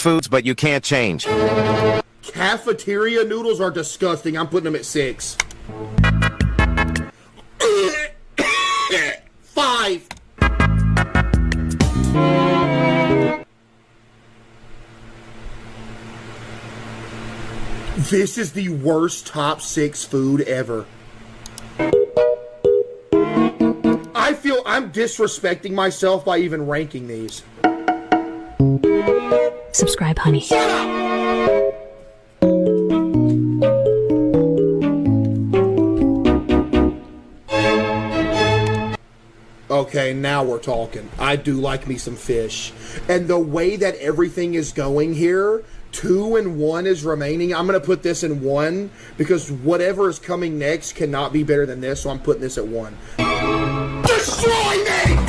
foods, but you can't change. Cafeteria noodles are disgusting. I'm putting them at 6. 5. This is the worst top 6 food ever. I feel I'm disrespecting myself by even ranking these. Subscribe, honey. Shut up! Okay, now we're talking. I do like me some fish. And the way that everything is going here, 2 and 1 is remaining. I'm going to put this in 1 because whatever is coming next cannot be better than this, so I'm putting this at 1. Destroy me!